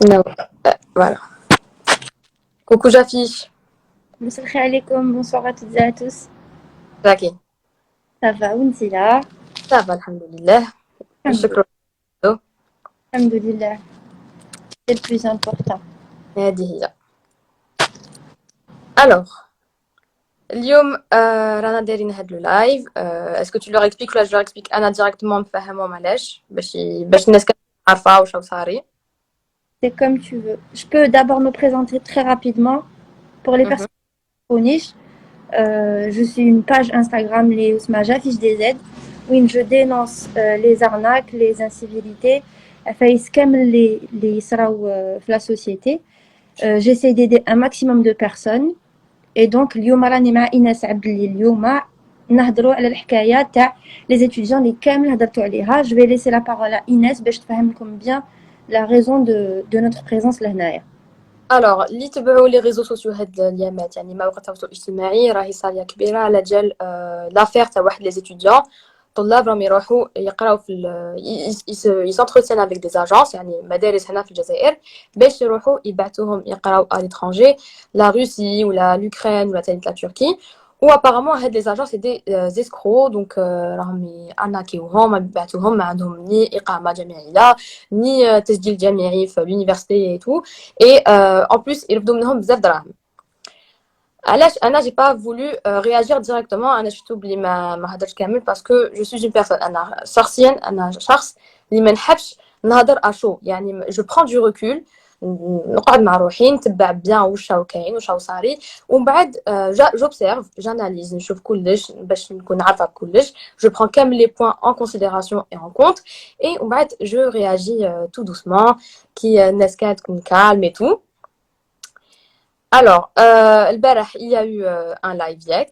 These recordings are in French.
Non. Voilà. Coucou j'affiche. Bonsoir alaikum, bonsoir à toutes et à tous. Jackie. Ça va, Ountila? Ça va, alhamdoulilah. Alhamdoulilah. الشكر لله. Alhamdoulilah, c'est le plus important. هذه هي. Alors, اليوم رانا دايرين هاد لو لايف. اسكو tu leur expliques ولا je leur explique انا directement نفهمهم علاش باش الناس كامل عارفه واش صاري. C'est comme tu veux. Je peux d'abord me présenter très rapidement pour les Mhm. personnes qui connaissent. Je suis une page Instagram, les Ousmaja, fiche des aides, où je dénonce les arnaques, les incivilités, les la société. J'essaie d'aider un maximum de personnes. Et donc اليوم راني مع إيناس عبد اللي اليوم نهضروا على الحكايه تاع les étudiants اللي كامل هضرتوا عليها. Je vais laisser la parole à Inès باش تفهم لكم bien la raison de notre présence لهنايا. الوغ اللي تبعوا لي ريزو سوسيو هاد الايامات يعني مواقع التواصل الاجتماعي راهي صاريه كبيره على جال لافير تاع واحد لي ستوديون طلاب راهم يروحوا يقراو في يسونتروتيان افيك دي اجونس يعني مدارس هنا في الجزائر باش يروحوا يبعثوهم يقراو ا ليترونجي لا روسي ولا لوكران ولا لا تركي و ابارامون هاد لي اجونس سي دي زيسكرو دونك راهم ياناكيوهم يبعثوهم ما عندهم ني اقامه جامعيه ني تسجيل جامعي في l'université et tout et en plus يرفدوا منهم بزاف دراهم. علاش انا جي با فولو réagir directement انا شفتو بلي ما هضرتش كامل باسكو جو سوي اون بيرسون انا شخصيا انا شخص اللي ما نحبش نهضر اشو يعني جو برون دو ريكول نقعد مع روحي نتبع بيان واش راهو كاين واش راهو صاري ومن بعد جوبسيرف جاناليز نشوف كلش باش نكون عارفه كلش جو برون كامل لي بوين ان كونسيديراسيون اي ان كونت اي ومن بعد جو رياجي تو دوسمون كي الناس كانت تكون كالم اي تو. Alors, البارح il y a eu un live ياك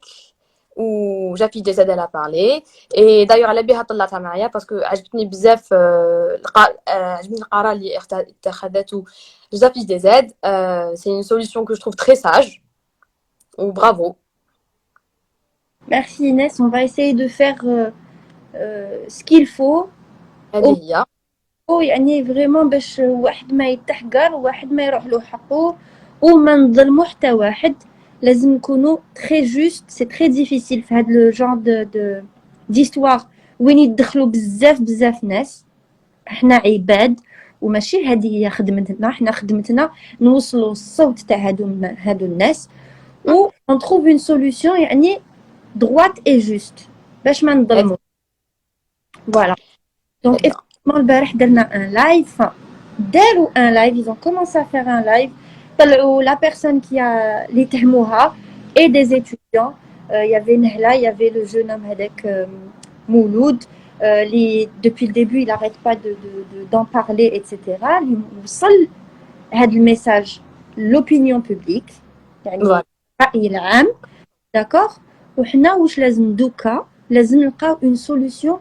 où Jaffi Jezad elle a parlé et d'ailleurs على بها طلعتها معايا باسكو عجبتني بزاف عجبني القرار اللي اتخذته Jaffi Jezad. C'est une solution que je trouve très sage ou bravo. Merci Inès, on va essayer de faire ce qu'il faut هذه هي. يعني فريمون باش واحد ما يتحقر وواحد ما يروح له حقه وما نظلمو حتى واحد. لازم نكونوا تري جوست. سي تري ديفيسيل في هاد لو جون دو ديستوار وين يدخلوا بزاف ناس. حنا عباد وماشي هذه هي خدمتنا. حنا خدمتنا نوصلوا الصوت تاع هادو الناس و on trouve une solution يعني droite et juste باش ما نظلموا. Voilà. Donc, هذه effectivement, البارح درنا un live. Enfin, داروا un live. Ils ont commencé à faire un live. طلعوا la personne qui a les تهموها et des étudiants. Il y avait Nehla, il y avait le jeune homme هذاك Mouloud. Depuis le début, il n'arrête pas d'en parler, etc. اللي وصل هذا الميساج l'opinion publique. يعني voilà. الرأي العام. D'accord. وحنا واش لازم دوكا لازم نلقاو une solution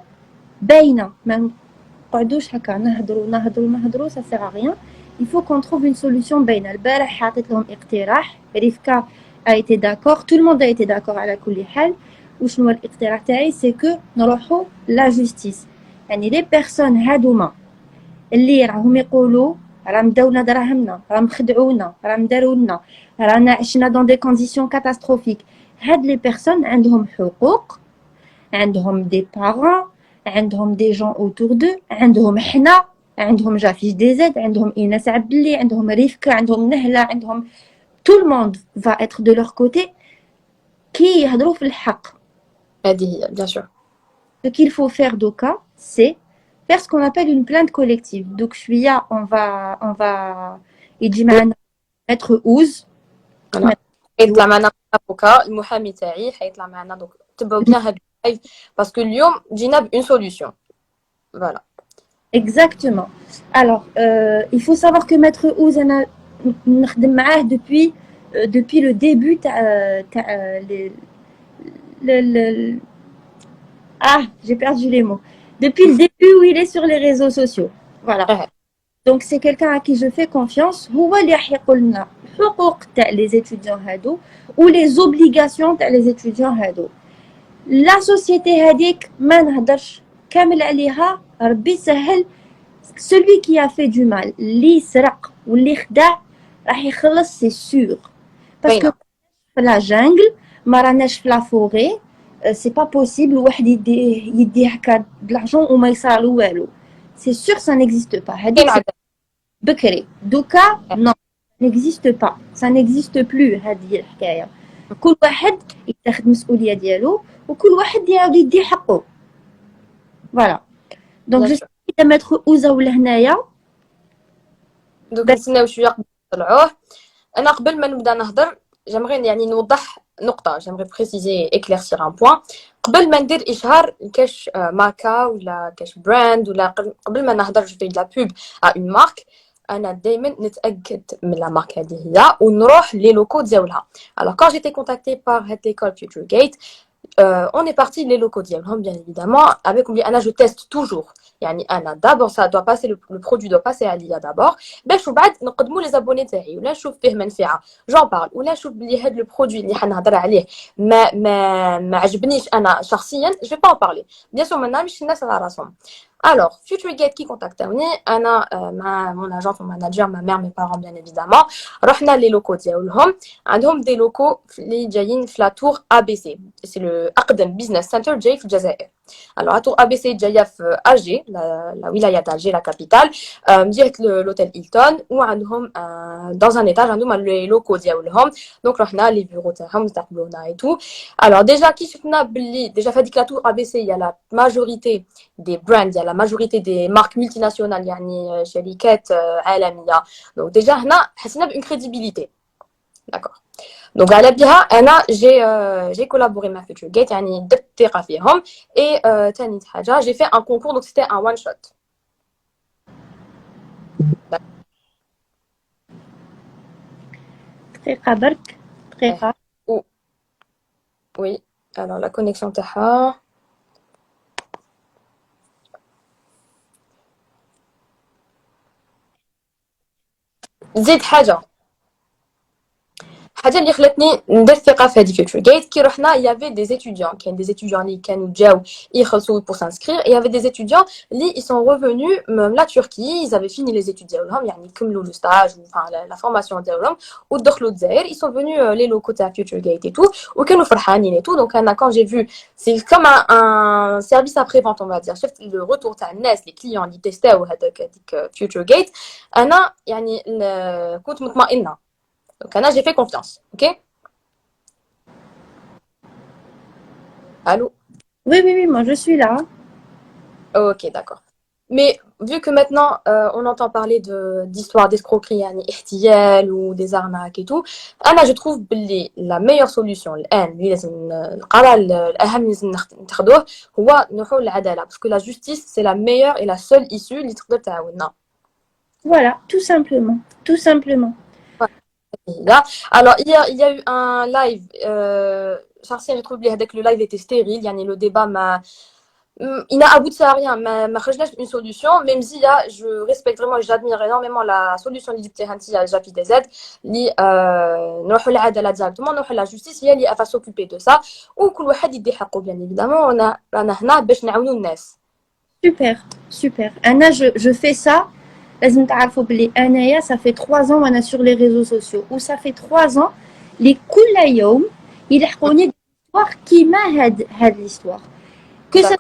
باينه. ما نقعدوش هكا نهضروا ça sert à rien. Il faut qu'on trouve une solution باينه. البارح حطيت لهم اقتراح. ريفكا a été d'accord, tout le monde a été d'accord على كل حال. وشنو الاقتراح تاعي سي كو نروحوا لا جوستيس. يعني لي بيرسون هادوما اللي راهم يقولوا راهم داونا دراهمنا راهم خدعونا راهم داروا لنا رانا عشنا دون دي كونديسيون كاتاستروفيك. هاد لي بيرسون عندهم حقوق عندهم دي بارون عندهم دي جون اوتور دو عندهم حنا عندهم جافيش دي زيد عندهم ايناس عبد اللي عندهم ريفكا عندهم نهله عندهم tout le monde va être de leur côté كي يهضروا في الحق. هذه هي bien sûr. Ce qu'il faut faire دوكا c'est faire ce qu'on appelle une plainte collective. Donc شويه on va يجي معنا maître Ouz. voilà. حيطلع معنا افوكا المحامي تاعي حيطلع معنا دونك تبعوا بيان هاد اللايف باسكو اليوم جينا بون سوليوشن. Voilà. Exactement. Alors, il faut savoir que Maître Ouz, أنا نخدم معاه depuis le début تاع ah, j'ai perdu les mots. Depuis le début où il est sur les réseaux sociaux. Voilà. Donc c'est quelqu'un à qui je fais confiance. هو اللي يحقق لنا الحقوق تاع les étudiants هادو ou les obligations تاع les étudiants هادو. La société هذيك ما نهدرش كامل عليها ربي يسهل. celui qui a fait du mal اللي سرق واللي خدع راح يخلص c'est sûr parce que في la jungle ما راناش في la forêt c'est pas possible واحد يدي هكا l'argent وما يصرالو والو c'est sûr ça n'existe pas هذيك بكري دوكا non ça n'existe pas ça n'existe plus هذه الحكايه كل واحد يتاخذ مسؤوليه ديالو وكل واحد يدي حقه فوالا دونك جو سي ماتر اوزا ولا هنايا دوك نستناو شويه قبل نطلعوه. انا قبل ما نبدا نهضر جامغي يعني نوضح نقطه جامغي بريسيزي اكليرسير ان بوين قبل ما ندير اشهار كاش ماركه ولا كاش براند ولا قبل ما نهضر في لا بوب ا اون مارك انا دائما نتاكد من لا مارك هذه هي ونروح لي لوكو ديالها. alors quand j'étais contactée par cette école Futuregate on est parti les locaux ديالهم bien évidemment avec oublié انا je teste toujours يعني انا d'abord ça doit passer le produit doit passer à l'IA d'abord باش وبعد نقدموا لي زابوني تاعي ولا نشوف فيه منفعه j'en parle ولا نشوف بلي هذا لو برودوي اللي حنهضر عليه ما عجبنيش انا شخصيا je vais pas en parler bien sûr ما نعملش الناس على راسهم. Alors, Futuregate qui contactوني انا مع mon agent mon manager ma mère mes parents bien évidemment رحنا لي لوكو ديالهم عندهم دي لوكو اللي جايين في لا تور ABC c'est le اقدم بزنس سنتر جاي في الجزائر. alors la tour ABC جايه في اجي la ولايه d'Alger la capitale جهه l'hôtel Hilton وعندهم dans un étage عندهم لي لوكو ديالهم دونك رحنا لي بيرو تاعهم استقبلونا اي تو. alors déjà كي شفنا باللي déjà في هذيك لا تور ABC il y a la majorité des brands il y a la majorité des marques multinationales يعني شركات عالميه donc déjà هنا حسينا بune crédibilité d'accord. donc على بها انا j'ai collaboré مع Futuregate يعني درت ثقه فيهم et ثاني حاجه j'ai fait un concours donc c'était un one shot. دقيقه برك دقيقه oui alors la connexion تاعها زيد حاجه اللي خلتني ندير ثقه في هذه Futuregate كي رحنا il y avait des étudiants كاين des étudiants اللي كانوا جاو يخلصوا pour s'inscrire et il y avait des étudiants اللي ils sont revenus même la Turquie ils avaient fini les études ديالهم يعني كملوا le stage enfin la formation ديالهم ودخلوا الجزائر ils sont venus les locaux تاع Futuregate et tout وكانوا فرحانين et tout donc انا quand j'ai vu c'est comme un service après vente on va dire شفت le retour تاع الناس les clients اللي تيستاو هذاك Futuregate انا يعني كنت مطمئنه. Donc, Anna, j'ai fait confiance, ok? Allô? Oui, moi je suis là. Ok, d'accord. Mais vu que maintenant on entend parler d'histoires d'escroquerie, احتيال ou des arnaques et tout, Anna, je trouve que la meilleure solution, القرار الأهم اللي لازم نتخذوه هو نروحوا للعدالة parce que la justice c'est la meilleure et la seule issue اللي تقدر تعاوننا. Voilà, tout simplement. Alors, il y a eu un live. J'ai trouvé que le live était stérile. Le débat il n'a abouti à rien. Mais une solution. Même si je respecte vraiment, j'admire énormément la solution de l'Égyptienne, Jafi DZ. Nous allons directement, nous la justice, elle va s'occuper de ça. Ou que le hadith des haqqo, bien évidemment, on a là باش نعاونوا الناس. Super. Anna, je fais ça. لازم تعرفوا بلي انايا ça fait 3 ans وانا sur les réseaux sociaux و ça fait 3 ans اللي كل يوم يلحقوني d'histoire كيما هاد l'histoire que ça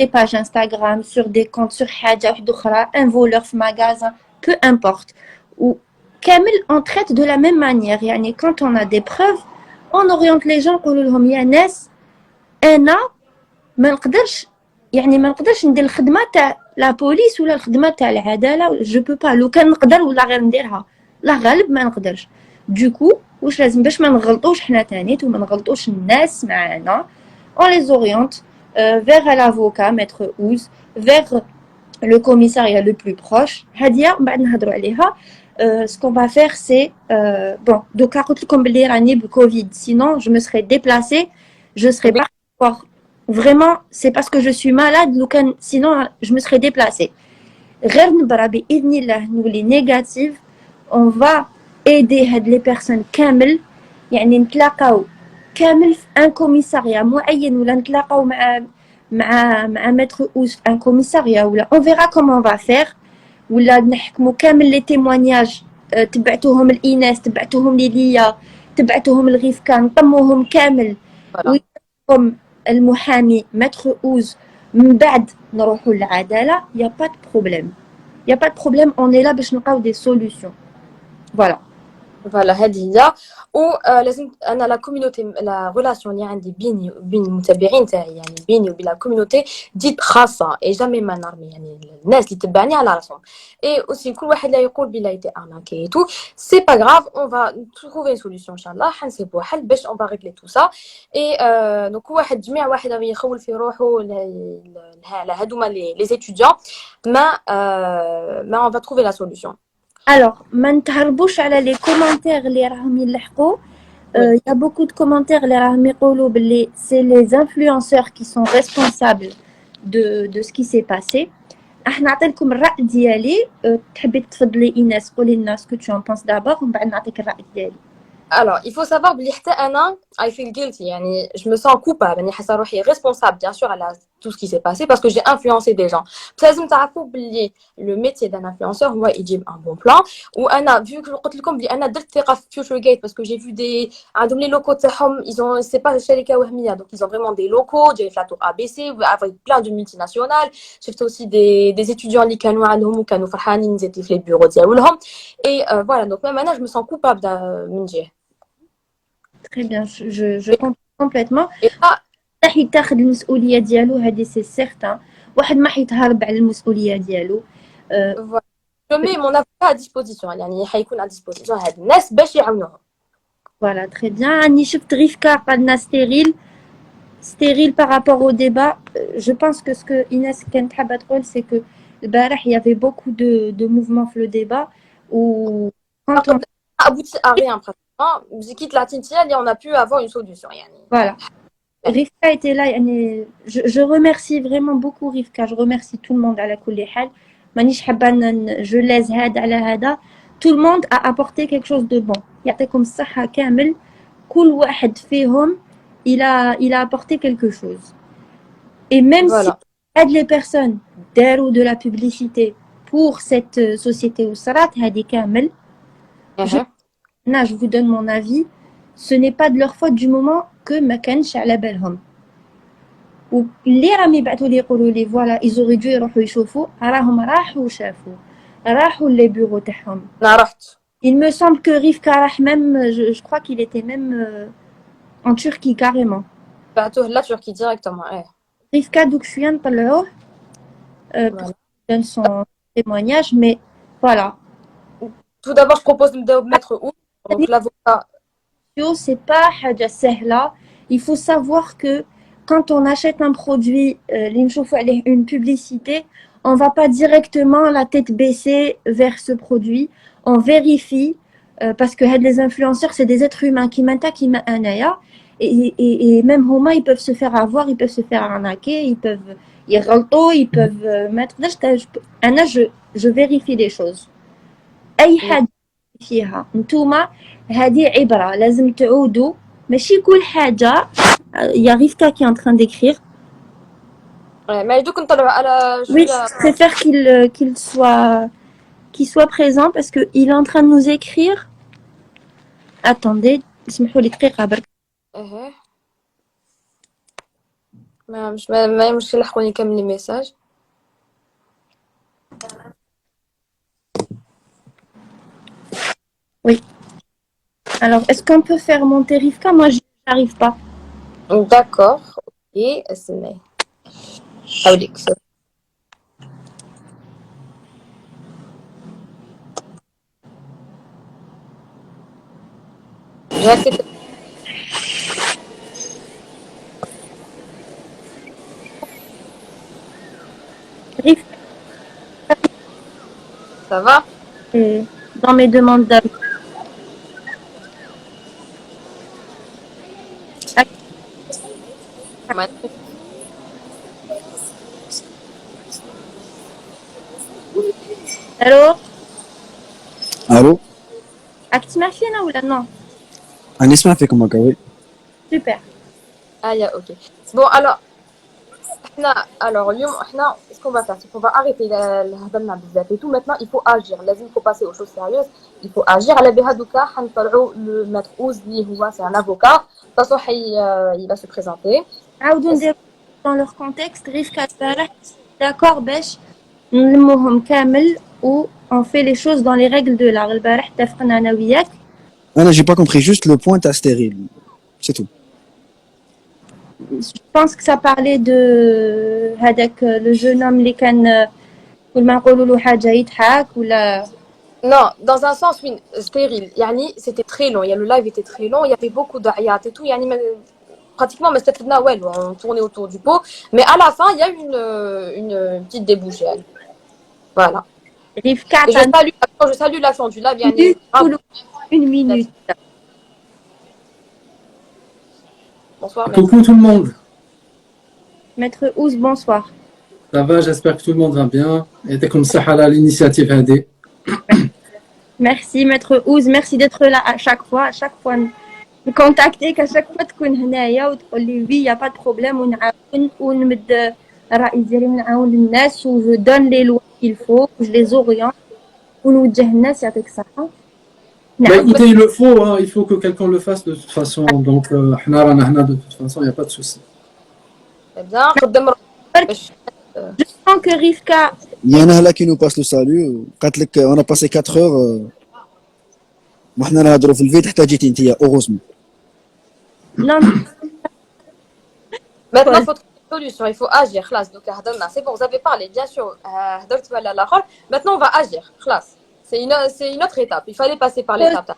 des pages Instagram sur des comptes sur حاجه واحده اخرى un voleur في magasin peu importe ou كامل on traite de la même manière يعني quand on a des preuves on oriente les gens نقول لهم يا ناس انا ما نقدرش ندير الخدمه تاع لا بوليس ولا الخدمه تاع العداله جو بو با لو كان نقدر ولا غير نديرها لا غالب ما نقدرش دوكو واش لازم باش ما نغلطوش حنا تانيت وما نغلطوش الناس معانا on les oriente vers l'avocat maître Ouz vers le commissariat le plus proche هاديه من بعد نهضروا عليها ce qu'on va faire c'est bon دوكا قلت لكم بلي راني بالكوفيد sinon je me serais déplacée je serais pas vraiment c'est parce que je suis malade sinon je me serais déplacée غير نبرا باذن الله نولي نيجاتيف on va aider هاد les personnes كامل يعني نتلاقاو كامل في ان كوميساريا معين ولا نتلاقاو مع ماتر اوس ان كوميساريا ولا on verra comment on va faire ولا نحكموا كامل لي تيموانياج تبعتوهم لإيناس تبعتوهم لليا تبعتوهم لغيفكا نطموهم كامل Voilà. ويقوم المحامي متر اوز من بعد نروحوا للعدالة يا با دو بروبليم يا با دو بروبليم اون اي لا باش نلقاو دي سوليوشن فوالا فوالا هذه هي ولازم انا لا كوميونيتي لا ريلاسيون اللي عندي بيني وبين المتابعين تاعي يعني بيني وبين لا كوميونيتي ديت خاصه اي جامي ما نرمي يعني الناس اللي تبعني على راسهم اي اوسي كل واحد لا يقول بلا يتي ارناكي تو سي با غراف اون فا تروفي سوليوشن ان شاء الله حنسيبو حل باش اون فا ريغلي تو سا اي دونك كل واحد جميع واحد يخول في روحه على هذوما لي زيتيديون ما اون فا تروفي لا سوليوشن. الوغ ما نتهربوش على لي كومونتير اللي راهم يلحقوا il y a beaucoup de commentaires اللي راهم يقولوا باللي c'est les influenceurs qui sont responsables de ce qui s'est passé. احنا نعطيكم الرأي ديالي تحبي تفضلي ايناس قولي لنا ce que tu en penses d'abord ومن بعد نعطيك الرأي ديالي. Alors, il faut savoir بلي حتى انا I feel guilty يعني je me sens coupable يعني حاسه روحي responsable bien sûr على tout ce qui s'est passé parce que j'ai influencé des gens. بس لازم تعرفوا بلي le métier d'un influenceur هو يجيب un bon plan وانا vu que قلت لكم بلي انا درت ثقه في Future Gate parce que j'ai vu des عندهم لي لوكو تاعهم ils ont c'est pas شركه وهميه donc ils ont vraiment des locaux جاي في la tour ABC avec plein de multinationales. شفت aussi des étudiants اللي كانوا عندهم وكانوا فرحانين نزيد في les bureaux ديالهم et voilà donc même انا je me sens coupable من جهه. Très bien, je comprends complètement. Et là, راح يتاخذ المسؤوليه ديالو هذه سي سيغتان واحد ما حيتهرب على المسؤوليه ديالو. voilà. Je mets mon avocat à disposition يعني حيكون à disposition هاد الناس باش يعاونوهم. Voilà, très bien. راني شفت ريفكا قالنا ستيريل par rapport au débat. Je pense que ce que Inès كانت حابه تقول c'est que البارح il y avait beaucoup de mouvements في le débat où quand on aboutit à rien pratiquement. Je quitte la Tintia et on a pu avoir une solution يعني. Voilà. Rivka était là يعني je remercie vraiment beaucoup Rivka, je remercie tout le monde على كل حال. مانيش حابه je laisse هذا على هذا. Tout le monde a apporté quelque chose de bon. يعطيكم الصحة كامل. كل واحد فيهم il a apporté quelque chose. Et même Voilà. si les personnes داروا de la publicité pour cette société وصرات هذه كامل. Je vous donne mon avis. Ce n'est pas de leur faute du moment que ما كانش على بالهم. واللي راهم يبعثوا لي يقولوا لي فوالا ils auraient dû يروحوا يشوفوا راهم راحوا وشافوا راحوا لي بيرو تاعهم. انا رحت. Il me semble que Rivka راح même je crois qu'il était même en Turquie carrément. بعثوه لا Turquie directement. Rivka دوك شويه نطلعوه pour qu'il donne son témoignage mais voilà. Tout d'abord je propose de mettre où donc l'avocat. C'est pas حاجة سهلة. Il faut savoir que quand on achète un produit, une publicité, on va pas directement la tête baissée vers ce produit. On vérifie parce que les influenceurs, c'est des êtres humains qui m'attaquent, et même Homa, ils peuvent se faire avoir, ils peuvent se faire arnaquer, ils peuvent ils peuvent mettre. Je vérifie les choses. أي حاجة فيها نتوما هذه عبرة لازم تعودوا ماشي كل حاجة. يا ريفكا qui est en train d'écrire. ما يدوك نطلعوا على Oui, je préfère qu'il soit présent parce que il est en train de nous écrire. Attendez, اسمحوا لي دقيقة برك. ما مشكل لحقوني كامل لي ميساج. Oui. Alors, est-ce qu'on peut faire monter Rivka? Moi, je n'arrive pas. D'accord. Ok, استني. حاولي كسر. J'accepte. Rivka. Ça va? Dans mes demandes d'avis. Allô? Allô? تسمع فينا ولا non? نسمع فيكم هكا. Super. Ah, ok. Bon, alors, Alors, ce qu'on va faire, c'est qu'on va arrêter الهضرنا بزاف et tout. Maintenant, il faut agir. Il faut passer aux choses sérieuses. Il faut agir. على بها دوكا حنطلعوا le maître Ouz اللي هو c'est un avocat. De toute façon, il va se présenter. عاودوا نديرو dans leur contexte ريفكا البارح d'accord باش نلموهم كامل و on fait les choses dans les règles de l'art. البارح اتفقنا انا وياك. Anna, j'ai pas compris, juste le point t'as stérile. C'est tout. Je pense que ça parlait de هذاك le jeune homme اللي كان كل ما نقولوا له حاجه يضحك ولا Non, dans un sens, oui, stérile. Yani, c'était très long. Le live était très long. Il y avait beaucoup d'ayat et tout. Yani, pratiquement, mais c'était ouais, on tournait autour du pot. Mais à la fin, il y a une petite débouchée. Voilà. ريفكا Et je salue l'action du live. Yani, une minute. bonsoir. Merci. Coucou tout le monde, Maître Ouz, bonsoir. ça va, j'espère que tout le monde va bien. Et dès comme ça, à l'initiative AD. Merci Maître Ouz, merci d'être là à chaque fois me contacter qu'à chaque fois تكون هنايا وتقول لي oui y a pas de problème ونعاون ونمد الرأي ديالي ونعاون الناس و je donne les lois qu'il faut je les oriente ونوجه الناس يعطيك الصحة. Bah, écoutez, il faut que quelqu'un le fasse de toute façon. Donc, de toute façon, il n'y a pas de souci. Très bien. قدم Je sens que Rivka Il y en a là qui nous passe le salut. On a passé 4 heures. وحنا نهضروا في الفيت حتى جيتي انت heureusement. non Maintenant, il faut trouver une solution. Il faut agir. خلاص. Donc, c'est bon, vous avez parlé, bien sûr. هضرت على الآخر. Maintenant, on va agir. خلاص. C'est une autre étape. Il fallait passer par l'étape.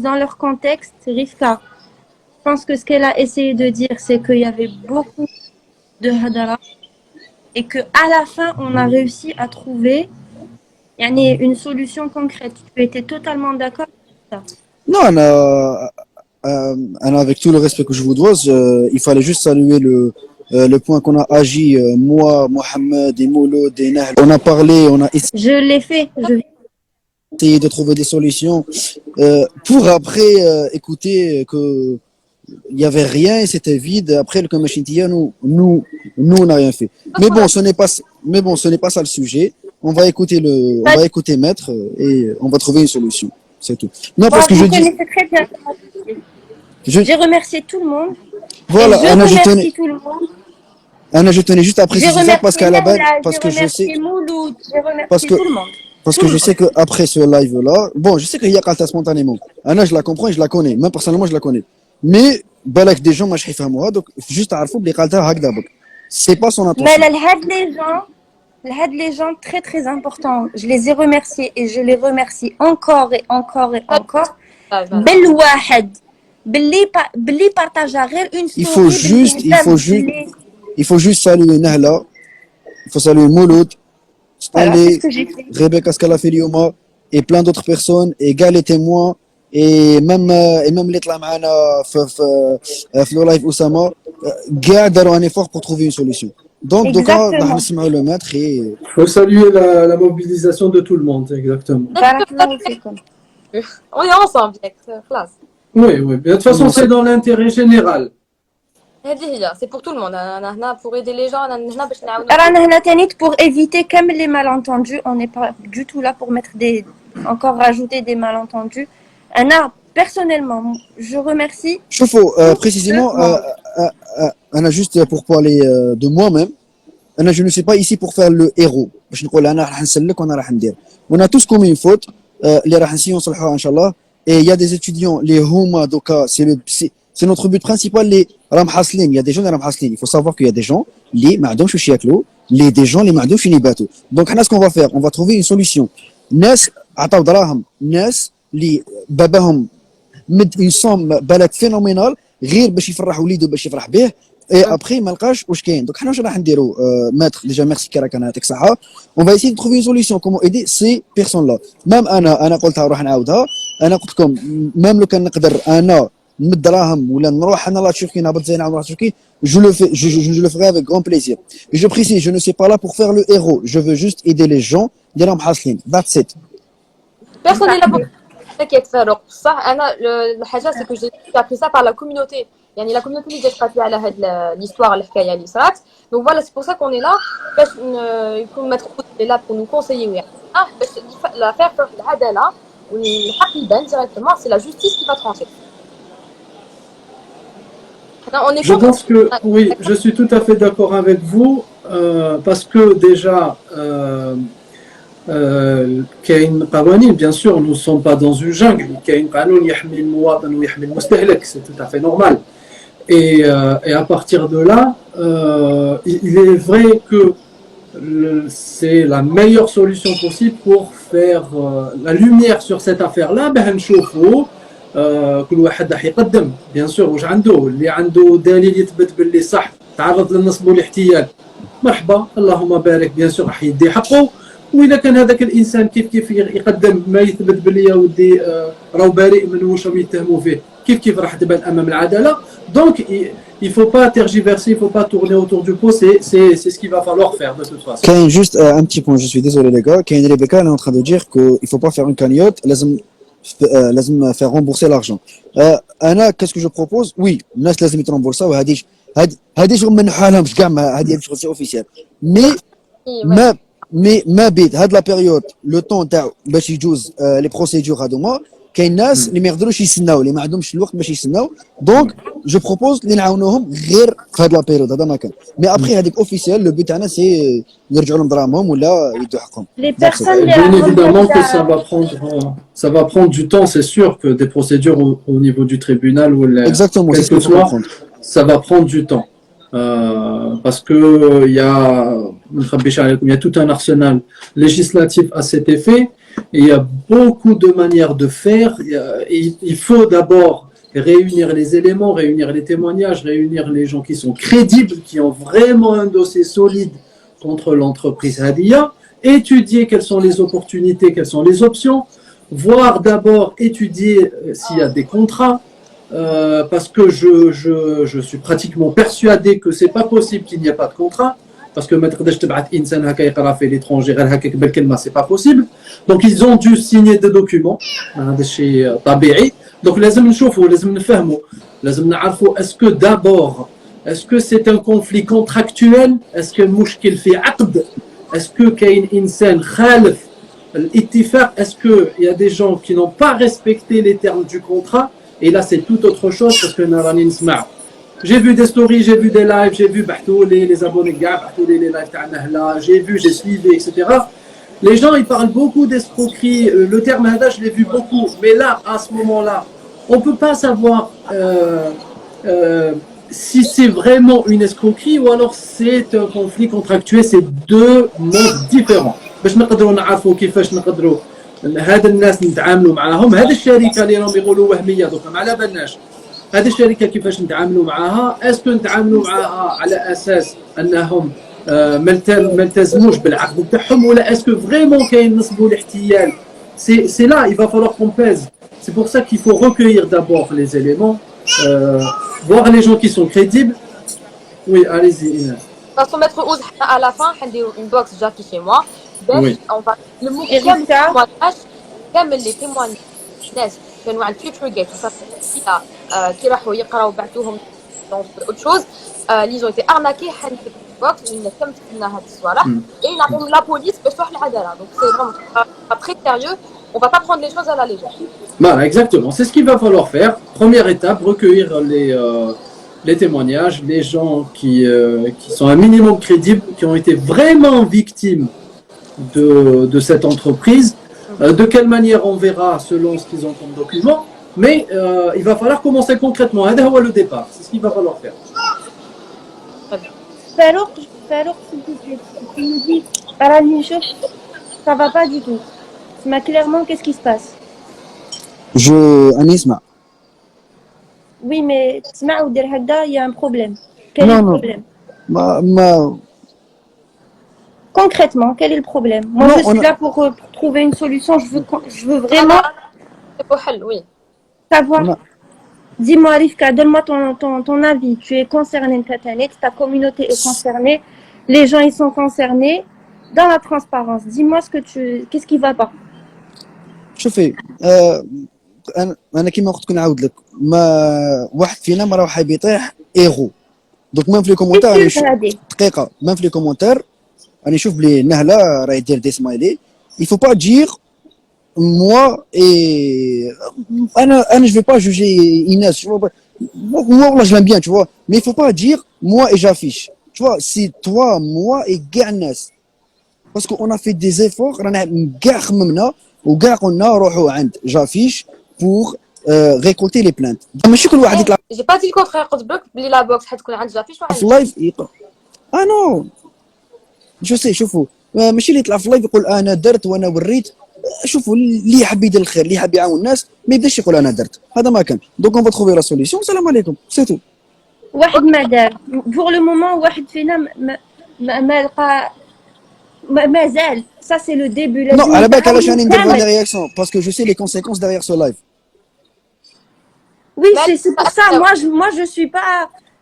dans leur contexte Rivka je pense que ce qu'elle a essayé de dire c'est qu'il y avait beaucoup de hadara et que à la fin on a réussi à trouver une solution concrète. Tu étais totalement d'accord avec ça? Non, Anna, avec tout le respect que je vous dois, il fallait juste saluer le point qu'on a agi, moi, Mohamed et Mouloud et Nahl. On a parlé, on a Je l'ai fait. essayé de trouver des solutions pour après écouter que il n'y avait rien et c'était vide. Après, le Kamachintia, nous, on n'a rien fait. Mais bon, ce n'est pas ça le sujet. On va écouter Maître et on va trouver une solution. C'est tout. Non, parce que je dis. Vous connaissez très bien. J'ai remercié tout le monde. Voilà, Anna, je remercie tout le monde. Anna, je tenais juste à préciser ça parce qu'à la base, parce que je sais. Mouloud, j'ai remercié tout le monde. Parce que je sais qu'après ce live-là, bon, je sais qu'il y a Kalta spontanément. Anna, je la comprends et je la connais. Même personnellement, je la connais. Mais, balak des gens, moi, je sais donc, juste à Arfou, les Kalta, Hagdabok. C'est pas son intention. Mais les gens très très importants, je les ai remerciés et je les remercie encore et encore et encore. بالواحد باللي partageait غير une story. Il faut juste saluer Nahla. Il faut saluer Mouloud, Stanley, Rebecca Scalafilioma et plein d'autres personnes et gars les témoins et même les tlamana في le live Oussama gars داروا un effort pour trouver une solution. Donc on va le mettre et il faut saluer la mobilisation de tout le monde, exactement. On est ensemble, classe. Oui, mais de toute façon, c'est dans l'intérêt général. C'est pour tout le monde. Pour aider les gens. Pour éviter comme les malentendus, on n'est pas du tout là pour encore rajouter des malentendus. Anna, personnellement, je remercie. Précisément, Anna, juste pour parler de moi-même, Anna, je ne suis pas ici pour faire le héros. On a tous commis une faute. Et il y a des étudiants, les Houma Doka, c'est notre but principal, les Ramhaslin. Il y a des gens, les Ramhaslin. Il faut savoir qu'il y a des gens, les Ma'adam Chouchiaklo, des gens, les Ma'adam Chinibato. Donc, ce qu'on va faire, on va trouver une solution. Nes, Ataw Daraham, Nes, les Babaham, une somme balade phénoménale, غير باش يفرح وليده باش يفرح به. Et après, malgré واش كاين. Donc, حنا واش راح نديرو maître, déjà merci كراك انا يعطيك الصحة. On va essayer de trouver une solution comment aider ces personnes-là. Même أنا قلتها نروح نعاودها. أنا قلت لكم même لو كان نقدر أنا نمد دراهم ولا نروح أنا لا تشوفكي نهبط زينة نروح تشوفكي, je le ferai avec grand plaisir. Et je précise, je ne suis pas là pour faire le héros. Je veux juste aider les gens اللي راهم حاصلين. That's it. Personne n'est là pour t'inquiète, Farouk. Ça, Anna, le haja, c'est que j'ai appris ça par la communauté. يعني la communauté اللي جات قالت لي على هاد l'histoire الحكايه اللي صرات. Donc voilà, c'est pour ça qu'on est là باش يكون maître est là pour nous conseiller يعني باش l'affaire تروح للعداله والحق يبان directement, c'est la justice qui va trancher. On est Je pense que, oui, je suis tout à fait d'accord avec vous, parce que déjà, كاين قوانين, bien sûr, nous ne sommes pas dans une jungle, كاين قانون يحمي المواطن ويحمي المستهلك, c'est tout à fait normal. Et à partir de là, il est vrai que c'est la meilleure solution possible pour faire la lumière sur cette affaire-là. باه نشوفوا كل واحد راح يقدم بيان سور واش عنده, اللي عنده دليل يثبت باللي صح تعرض للنصب والاحتيال مرحبا اللهم بارك, بيان سور راح يدي حقه. واذا كان هذاك الانسان كيف يقدم ما يثبت باللي يا ودي راهو بريء من واش راهم يتهموا فيه, كيف راح تبان امام العداله. Donc il faut pas tergiverser, il faut pas tourner autour du pot, c'est ce qu'il va falloir faire de toute façon. كاين juste un petit point, je suis désolé les gars, كاين Rebecca elle est en train de dire que il faut pas faire une cagnotte, لازم faire rembourser l'argent. انا qu'est-ce que je propose, oui الناس لازم يترمبورسا, هذه شغل من حالهمش كاع, هذه شغل سي اوفيسيال, مي ما بيد هاد لا بيريود لو طون تاع باش يجوز لي بروسيدور هذوما, كاين ناس اللي ما يقدروش يستناو, اللي ما عندهمش الوقت باش يستناو. دونك جو بروبوز اللي نعاونوهم غير في هاد لا بيريود, هذا ما كان. مي ابخي هذيك اوفيسيال لو بوت تاعنا سي يرجعوا لهم دراهمهم ولا يدوا حقهم. Bien évidemment que ça va prendre du temps, c'est sûr que des procédures au niveau du tribunal ou exactement, quel que soit, ça va prendre du temps. Parce que il y a tout un arsenal législatif à cet effet, et il y a beaucoup de manières de faire. Il faut d'abord réunir les éléments, réunir les témoignages, réunir les gens qui sont crédibles, qui ont vraiment un dossier solide contre l'entreprise Hadia, étudier quelles sont les opportunités, quelles sont les options, voir d'abord, étudier s'il y a des contrats, parce que je suis pratiquement persuadé que c'est pas possible qu'il n'y ait pas de contrat, parce que l'étranger, c'est pas possible. Donc ils ont dû signer des documents, donc لازم نشوفوا, لازم نفهموا, لازم نعرفوا est-ce que d'abord, est-ce que c'est un conflit contractuel, est-ce que المشكل في عقد, est-ce que كاين إنسان خالف الاتفاق, est-ce que il y a des gens qui n'ont pas respecté les termes du contrat. Et là, c'est tout autre chose parce que j'ai vu des stories, j'ai vu des lives, j'ai vu les abonnés, les lives, j'ai suivi, etc. Les gens, ils parlent beaucoup d'escroquerie. Le terme hada, je l'ai vu beaucoup. Mais là, à ce moment-là, on ne peut pas savoir si c'est vraiment une escroquerie ou alors c'est un conflit contractuel. C'est deux mondes différents. باش نقدروا نعرفوا كيفاش نقدروا هذا الناس نتعاملوا معاهم. هذه الشركه اللي راهم يقولوا وهميه دوكا ما على بالناش هذه الشركه كيفاش نتعاملوا معاها. اسكو نتعاملوا معاها على اساس انهم ما التزموش بالعقد تاعهم ولا اسكو فريمون كاين نصب والاحتيال. C'est là, il va falloir qu'on pèse. C'est pour ça qu'il faut recueillir d'abord les éléments, voir les gens qui sont crédibles. Oui, allez-y Inès. Parce que maître Ouz, à la fin, on a une box Jackie chez moi. Oui. On va le mot كامل les témoignages ناس كانوا على الفيوتشر جيت كي راحوا يقراو بعثوهم dans autre chose ils ont été arnaqués حل في البوكس اللي تم فينا هاد الصوالح et نعطيهم la police باش تروح للعداله. Donc c'est vraiment très sérieux, on va pas prendre les choses à la légère. Voilà, exactement, c'est ce qu'il va falloir faire. Première étape, recueillir les témoignages, les gens qui sont un minimum crédibles, qui ont été vraiment victimes de cette entreprise. De quelle manière on verra selon ce qu'ils ont comme document, mais il va falloir commencer concrètement. C'est le départ, c'est ce qu'il va falloir faire. Farouk, s'il te plaît, tu me dis, ça va pas du tout. Mais clairement, qu'est-ce qui se passe? Anisma. Oui, mais il y a un problème. Quel est le problème? Concrètement, quel est le problème? Moi, je suis là pour trouver une solution. Je veux vraiment savoir. Dis-moi, Rifka, donne-moi ton avis. Tu es concerné, ta communauté est concernée, les gens ils sont concernés. Dans la transparence, dis-moi qu'est-ce qui va pas? شوفي انا كيما قلت لك نعاود لك ما واحد فينا ما راه حاب يطيح ايغو دونك ميم في لي كومونتير دقيقه ميم في لي كومونتير راني نشوف بلي نهله راهي دير دي سمايلي il faut pas dire moi et انا je vais pas juger Inès tu vois moi je l'aime bien tu vois mais il faut pas dire moi et j'affiche tu vois c'est toi moi et كاع الناس parce qu'on a fait des efforts رانا كاع خممنا وكاع قلنا روحوا عند جافيش pour récolter les plaintes ماشي كل واحد يطلع جي با دي الكونترير قلت لك بلي لا بوكس حتكون عند جافيش في اللايف يقول نو جو سي شوفوا ماشي اللي يطلع في اللايف يقول انا درت وانا وريت شوفوا اللي يحب يدير الخير اللي يحب يعاون الناس ما يبداش يقول انا درت هذا ما كان دونك اون فا تروفي لا سوليسيون السلام عليكم سي تو واحد ما دار بور لو مومون واحد فينا ما لقى مازال ça c'est le début non على بالك علاش راني ندير لي رياكسيون باسكو جو سي لي كونسيكونس derrière ce live oui c'est pour ça moi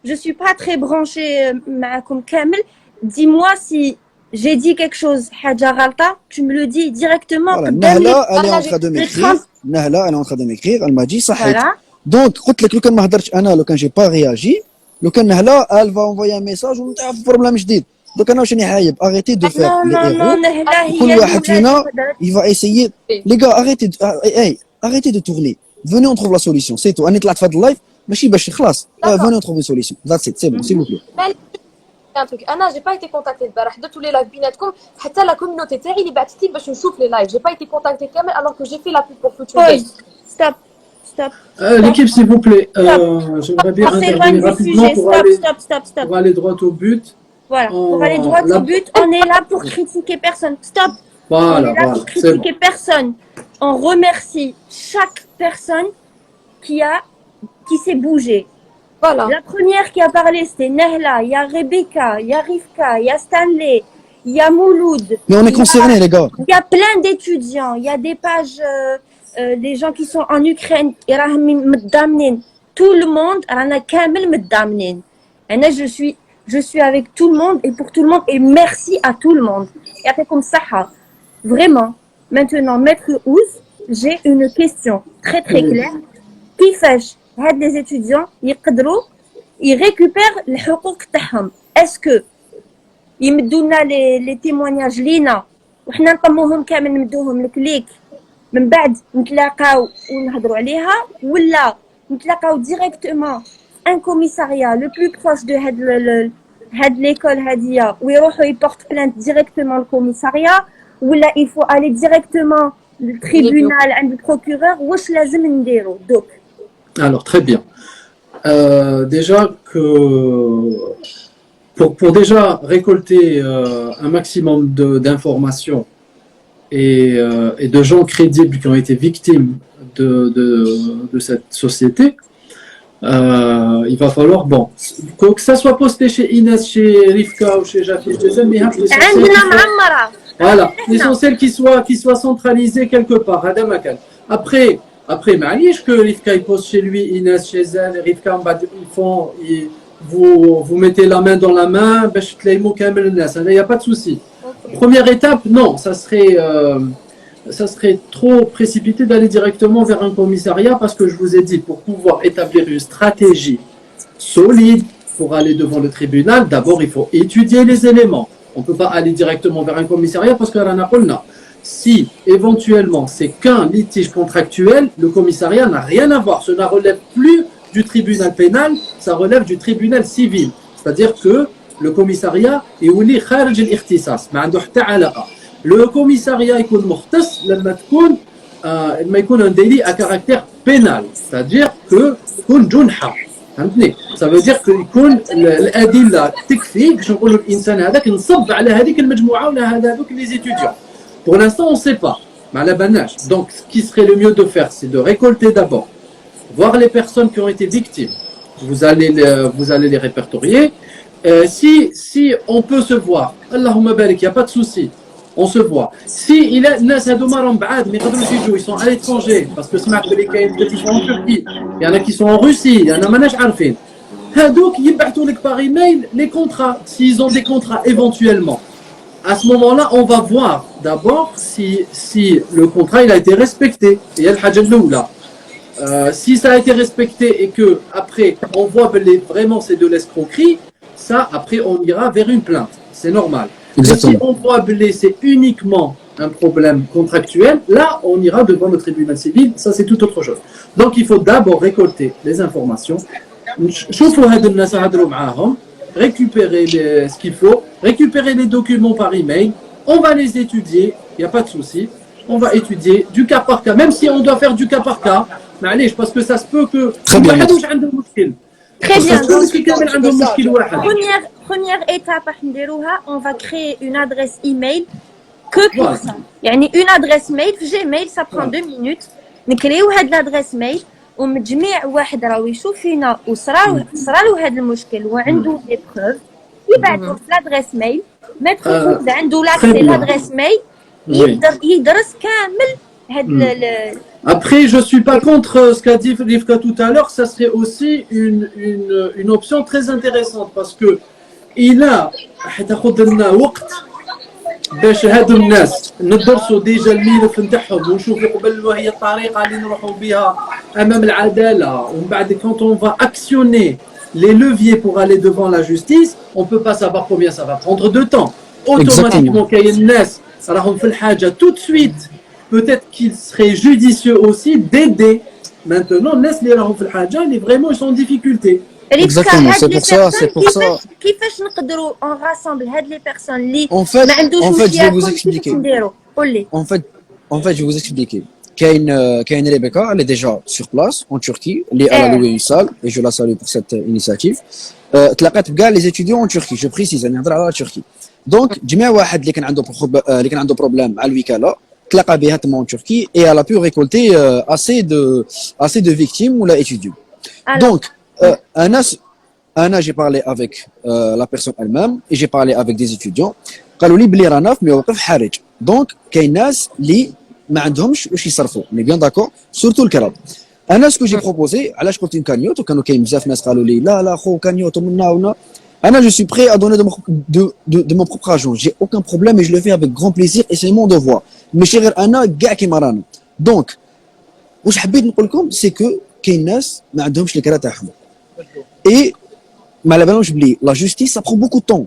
je suis pas très branchée معكم كامل dis-moi si j'ai dit quelque chose حاجه غلطه tu me le dis directement نهلا elle est en train de m'écrire نهلا elle est en train de m'écrire elle m'a dit صحيت دونك قلت لك لو كان ما هضرتش انا لو كان جي با رياجي لو كان نهلا elle va envoyer un message ونتاع في بروبليم جديد دونك انا واش راني حايب arrêtez de faire les كل واحد فينا il va essayer les gars arrêtez de tourner venez on trouve la solution c'est tout انا طلعت في هذا اللايف ماشي باش خلاص venez on trouve une solution that's it c'est bon s'il vous plaît un truc انا j'ai pas été contactée البارح درتو لي لايف بيناتكم حتى لا كوميونيتي تاعي اللي بعثت لي باش نشوف لي لايف j'ai pas été contactée كامل alors que j'ai fait la pub pour Future Day stop l'équipe s'il vous plaît j'aimerais bien intervenir rapidement pour aller droit au but voilà pour aller droit au but on est là pour critiquer personne stop voilà, on est là pour critiquer personne on remercie chaque personne qui s'est bougée. Voilà. La première qui a parlé, c'était Nehla, il y a Rebecca, il y a Rivka, il y a Stanley, il y a Mouloud. Mais on est concernés, les gars. Il y a plein d'étudiants, il y a des pages, des gens qui sont en Ukraine, tout le monde, je suis avec tout le monde et pour tout le monde et merci à tout le monde. Et après comme ça, vraiment. Maintenant, Maître Ouz, j'ai une question très très claire. Qui fait هاد les étudiants يقدروا يريكوبير الحقوق تاعهم اسكو يمدوا لنا لي تيمونياج لينا وحنا نطموهم كامل نمدوهم لك من بعد نتلاقاو ونهضروا عليها ولا نتلاقاو ديريكتومون ان كوميساريا لو بلو بروش دو هاد ليكول هاديه ويروحوا يبورت بلانت ديريكتومون الكوميساريا ولا il faut aller directement للتريبونال عند البروكورور واش لازم نديروا دوك Alors, très bien. Déjà que pour déjà récolter un maximum d'informations et de gens crédibles qui ont été victimes de cette société, il va falloir, bon, que ça soit posté chez Inès, chez Rivka ou chez Jafis, voilà, l'essentiel qu'il soit centralisé quelque part. Après, معليش que Rivka il pose chez lui, Inès chez elle, Rivka vous mettez la main dans la main, باش تلايمو كامل الناس, il n'y a pas de souci. Première étape, non, ça serait trop précipité d'aller directement vers un commissariat parce que je vous ai dit, pour pouvoir établir une stratégie solide pour aller devant le tribunal, d'abord il faut étudier les éléments. On ne peut pas aller directement vers un commissariat parce que si éventuellement c'est qu'un litige contractuel, le commissariat n'a rien à voir. Cela ne relève plus du tribunal pénal, ça relève du tribunal civil. C'est-à-dire que le commissariat est ouli kharj al-ikhtisas, ma عنده حتى علاقة. Le commissariat يكون مختص لما يكون un délit à caractère pénal, c'est-à-dire que يكون جنحة. فهمتني؟ Ça veut dire que يكون الأدلة تكفي باش نقولوا الإنسان هذاك نصب على هذيك المجموعة ولا هذوك les étudiants. Pour l'instant, on ne sait pas. Donc, ce qui serait le mieux de faire, c'est de récolter d'abord, voir les personnes qui ont été victimes. Vous allez les répertorier. Si on peut se voir, Allahumma barik, il n'y a pas de souci, on se voit. Si il y a ils sont à l'étranger, parce que ce matin, ils sont en Turquie, il y en a qui sont en Russie, il y en a manage arfin. Donc, ils partent par email les contrats, s'ils ont des contrats éventuellement. À ce moment-là, on va voir d'abord si le contrat il a été respecté. Et il y a le hajj al-oula. Si ça a été respecté et que après on voit que vraiment c'est de l'escroquerie, ça après on ira vers une plainte, c'est normal. Mais si on voit que c'est uniquement un problème contractuel, là on ira devant le tribunal civil, ça c'est tout autre chose. Donc il faut d'abord récolter les informations, récupérer ce qu'il faut, récupérer les documents par email, on va les étudier, il n'y a pas de souci, on va étudier du cas par cas, même si on doit faire du cas par cas, parce que ça se peut que Très bien. Très bien. Donc, Première étape, on va créer une adresse email que pour ça. يعني une adresse mail في Gmail ça prend 2 minutes. نكريو هاد l'adresse mail ومجميع واحد راهو يشوف فينا وصرالو هاد المشكل وعنده دي بروف يبعثوا في l'adresse mail متر عنده لاكسي l'adresse mail يدرس كامل هاد Après, je ne suis pas contre ce qu'a dit Rivka tout à l'heure, ça serait aussi une option très intéressante parce que il a باش هادو الناس ندرسوا ديجا الملف نتاعهم ونشوفوا قبل وهي الطريقه اللي نروحوا بها امام العداله ومن بعد quand on va actionner les leviers pour aller devant la justice on peut pas savoir combien ça va prendre de temps automatiquement كاين الناس راهم في الحاجه tout de suite peut-être qu'il serait judicieux aussi d'aider maintenant الناس اللي راهم في الحاجه اللي vraiment ils sont en difficulté. Exactement, c'est pour ça. كيفاش نقدروا on rassemble هاد les personnes اللي En fait, je vais vous expliquer. En fait, je vais vous expliquer. Kaine Rebecca, elle est déjà sur place en Turquie, elle a loué une salle et je la salue pour cette initiative. تلاقات بكاع les étudiants en Turquie, je précise, انا نهضر على Turquie. Donc جميع واحد اللي كان عنده problème مع الوكالة تلاقى بها تما en Turquie et elle a pu récolter assez de victimes ou la étudiants. Donc Anna, j'ai parlé avec la personne elle-même et j'ai parlé avec des étudiants. قالوا لي بلي رانا في موقف حرج. Donc كاين ناس اللي ما عندهمش واش يصرفوا. On est bien d'accord. Surtout الكراب. أنا ce que j'ai proposé علاش قلت كانيوت وكانوا كاين بزاف ناس قالوا لي لا خو كانيوت ومنا ونا. أنا je suis prêt à donner de mon propre argent. J'ai aucun problème et je le fais avec grand plaisir et c'est mon devoir. ماشي غير أنا كاع كيما رانا. Donc واش حبيت نقول لكم c'est que كاين ناس ما عندهمش الكرا تاعهم. Et malheureusement, la justice, ça prend beaucoup de temps.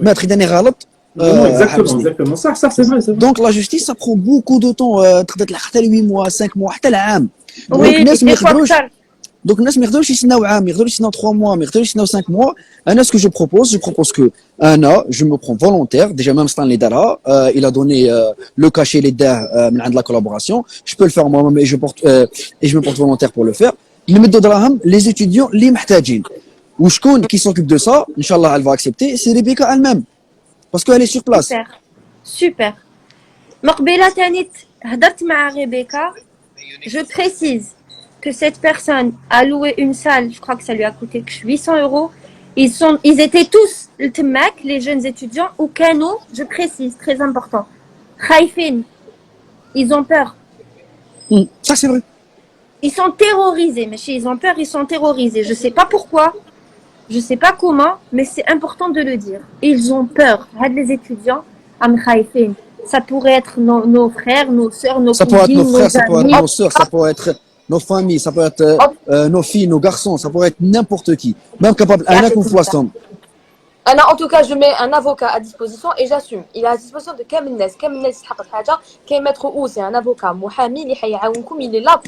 Maître, il est غلط. Exactement. Ça, c'est vrai. Donc, la justice, ça prend beaucoup de temps. تقدر حتى 8 mois, 5 mois, حتى العام. Donc, الناس ما يقدروش يستناو عام, ما يقدروش يستناو 3 mois, ما يقدروش يستناو 5 mois. أنا ce que je propose que je me prends volontaire. Déjà, même Stan Ledara, il a donné le cachet les de la collaboration. Je peux le faire moi-même et je me porte volontaire pour le faire. نمدوا دراهم les étudiants اللي محتاجين. وشكون qui s'occupe de ça, Inch'Allah, elle va accepter, c'est Rebecca elle-même. Parce qu'elle est sur place. Super. مقبلة تاني هدرت مع Rebecca. Je précise que cette personne a loué une salle, je crois que ça lui a coûté 800 €. Ils étaient tous le تماك, les jeunes étudiants, ou كانوا, je précise, très important. خايفين. Ils ont peur. Ça c'est vrai. Ils sont terrorisés, mais ils ont peur, ils sont terrorisés. Je ne sais pas pourquoi, je ne sais pas comment, mais c'est important de le dire. Ils ont peur. Les étudiants, ça pourrait être nos frères, nos sœurs, nos cousines, ça pourrait être nos frères, nos ça pourrait être amis. nos sœurs, ça pourrait être nos familles, ça pourrait être nos filles, nos garçons, ça pourrait être n'importe qui. Même capable, un qu'on soit somme. En tout cas, je mets un avocat à disposition et j'assume. Il est à disposition de كامل الناس يستحق حاجة. كاين ماتر أوسي un avocat محامي اللي حيعاونكم, il est là.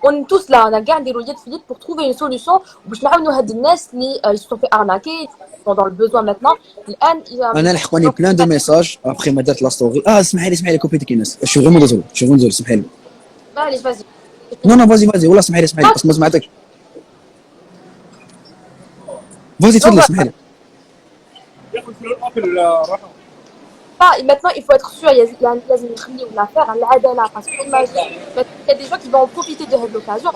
On est tous là, on a gardé le yed pour trouver une solution. باش نعاونوا هاد الناس اللي ils se sont fait arnaquer, ils sont dans le besoin maintenant. أنا لحقوني plein de messages après ما درت la story. اسمحي لي كوبيتك الناس. Je suis vraiment désolé, اسمحي لي. معليش vas-y. Non, vas-y, والله اسمحي لي بس ما سمعتكش. Vas-y تفضلي اسمحي لي. Maintenant, il faut être sûr, il y a l'affaire à l'adala, parce qu'il y a des gens qui vont en profiter de cette occasion.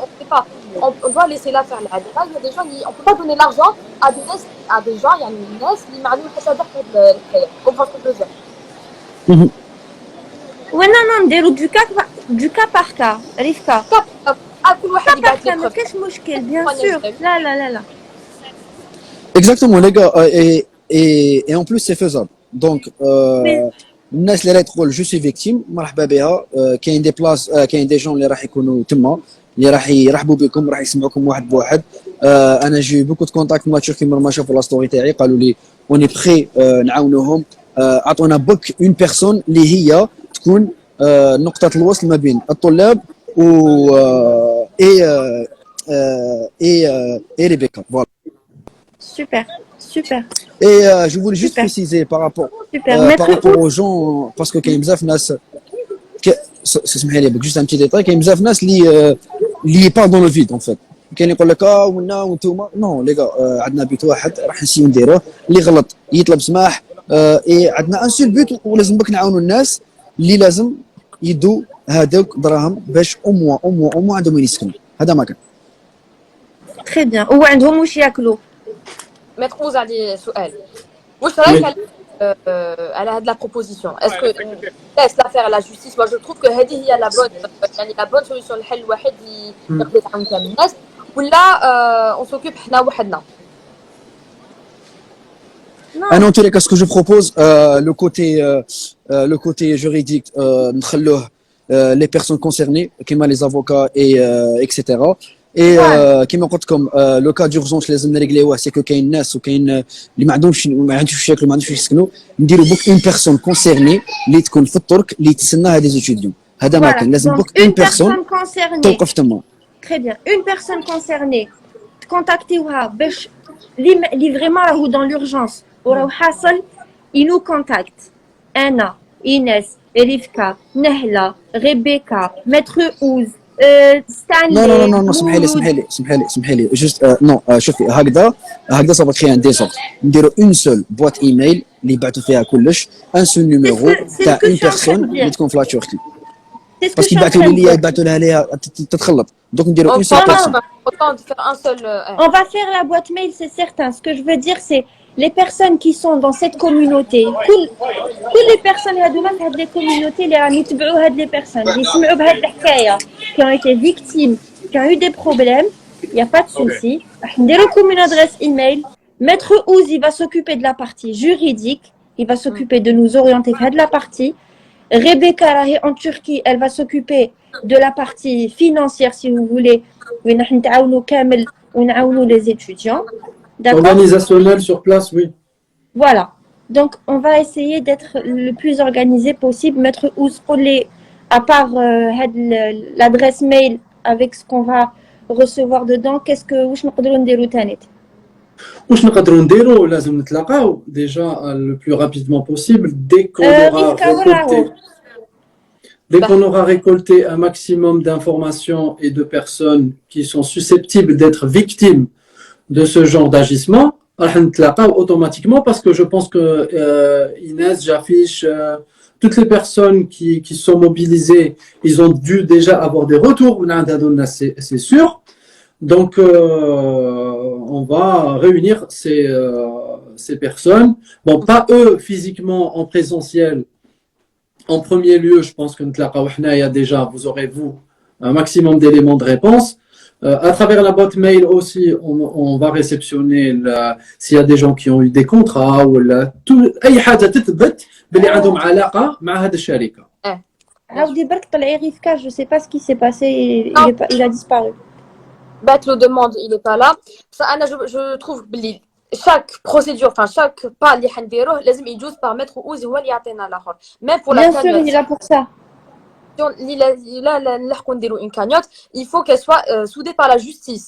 On doit laisser là faire l'adala. Il y a des gens, on ne peut pas donner l'argent à des gens, il y a une naisse qui m'a dit que ça doit être le comprendre ce que je veux dire. Oui, non, du cas par cas, Rivka. ما كاش مشكل, bien sûr. لا. Exactement, les gars, et en plus c'est faisable. Donc, الناس اللي راهي تقول je suis victime, مرحبا بها. كاين des places, كاين des gens اللي راح يكونوا تما اللي راح يرحبوا بكم، راح يسمعوكم واحد بواحد. انا جي بوكو دو كونتاكت مع تركي ما شافوا لا ستوري تاعي قالوا لي اوني بخي نعاونوهم. اعطونا بوك اون بيرسون اللي هي تكون نقطه الوصل ما بين الطلاب و اي et Rebecca. Voilà. Super, super, Et je voulais juste super, préciser super. par Maître rapport aux Ous, gens, parce que كاين بزاف ناس اسمح لي juste un petit détail. كاين بزاف ناس اللي pas dans le vide en fait. كاين يقول لك ونا وانتوما نو لي غا عندنا بيت واحد راح نسيو نديروه، اللي غلط يطلب سماح. اي عندنا ان سول بيت ولازم بك نعاونوا الناس اللي لازم يدوا هذوك دراهم باش او موا عندهم وين يسكنوا. هذا ما كان. très bien. وعندهم واش ياكلوا. متر اوز عندي سؤال. واش رايك على هاد لا بروبوزيسيون؟ اسكو لاس لا فير لا جوستيس؟ moi je trouve que هذه هي لا بون يعني لا بون سوليوشن الحل الوحيد اللي يقدر يتعاون كامل الناس، ولا اون سوكوب حنا وحدنا؟ Ah non, en tous les cas, ce que je propose, le côté juridique, نخلوه les personnes concernées, كيما les avocats et etc. Et كيما قلت لكم لو كا دورجونس لازم نريغليوه، سي كو كاين ناس وكاين اللي ما عندهمش ياكلوا، ما عندهمش يسكنوا، نديروا بوك اون بيرسون كونسيرني اللي تكون في الترك اللي تسنى هاد لي زيتيديون. هذا ما كان، لازم بوك اون بيرسون توقف تما. Très bien. Une personne concernée, contactez-vous باش اللي vraiment راهو dans l'urgence وراهو حاصل، il nous contacte. أنا، إيناس، ريفكا، نهلة، ريبيكا، متر أوز، ستانلي. نو نو نو سمحي لي جوست نو شوفي هكذا صافا كري ان ديسوردر. نديرو اون سول بواط ايميل اللي يبعثوا فيها كلش، ان سول نيميرو تاع اون بيرسون اللي تكون في لا تركي، باسكو يبعثوا لها تتخلط. دونك نديرو اون سول بيرسون. On va faire la boîte mail, c'est certain. Ce que je veux dire, c'est les personnes qui sont dans cette communauté, toutes les personnes هذوما les communautés اللي راهم يتبعوا هاد les personnes اللي يسمعوا بهاد الحكايه qui ont été victimes, qui ont eu des problèmes, il y a pas de souci. راح نديرو لكم une adresse email. Maître Ouz, il va s'occuper de la partie juridique, il va s'occuper de nous orienter vers de la partie. Rebecca راهي en Turquie, elle va s'occuper de la partie financière si vous voulez. وين راح نتعاونوا كامل ونعاونوا les étudiants. D'accord. Organisationnel sur place, oui. Voilà. Donc, on va essayer d'être le plus organisé possible. Maître Ouz, à part l'adresse mail avec ce qu'on va recevoir dedans, qu'est-ce que واش نقدروا نديروا تاني؟ واش نقدروا نديروا؟ لازم نتلاقاو déjà le plus rapidement possible dès qu'on aura récolté un maximum d'informations et de personnes qui sont susceptibles d'être victimes de ce genre d'agissement, راح نتلاقاو automatiquement, parce que je pense que Inès, j'affiche toutes les personnes qui sont mobilisées, ils ont dû déjà avoir des retours, c'est sûr. Donc on va réunir ces personnes, bon, pas eux physiquement en présentiel. En premier lieu, je pense que déjà, vous aurez un maximum d'éléments de réponse. À travers la boîte mail aussi, on va réceptionner s'il y a des gens qui ont eu des contrats ou أي حاجة تثبت باللي عندهم علاقة مع هذه الشركة. عاودي برك طلعي ريفكا, je sais pas ce qui s'est passé, il a disparu. Bat le demande, il est pas là. Ça, Anna, je trouve que chaque procédure, enfin chaque pas اللي حنديروه لازم يجوز par maître Ouz هو اللي يعطينا الاخر. Même pour la Bien sûr, il est là pour ça. Une cagnotte, il faut qu'elle soit soudée par la justice.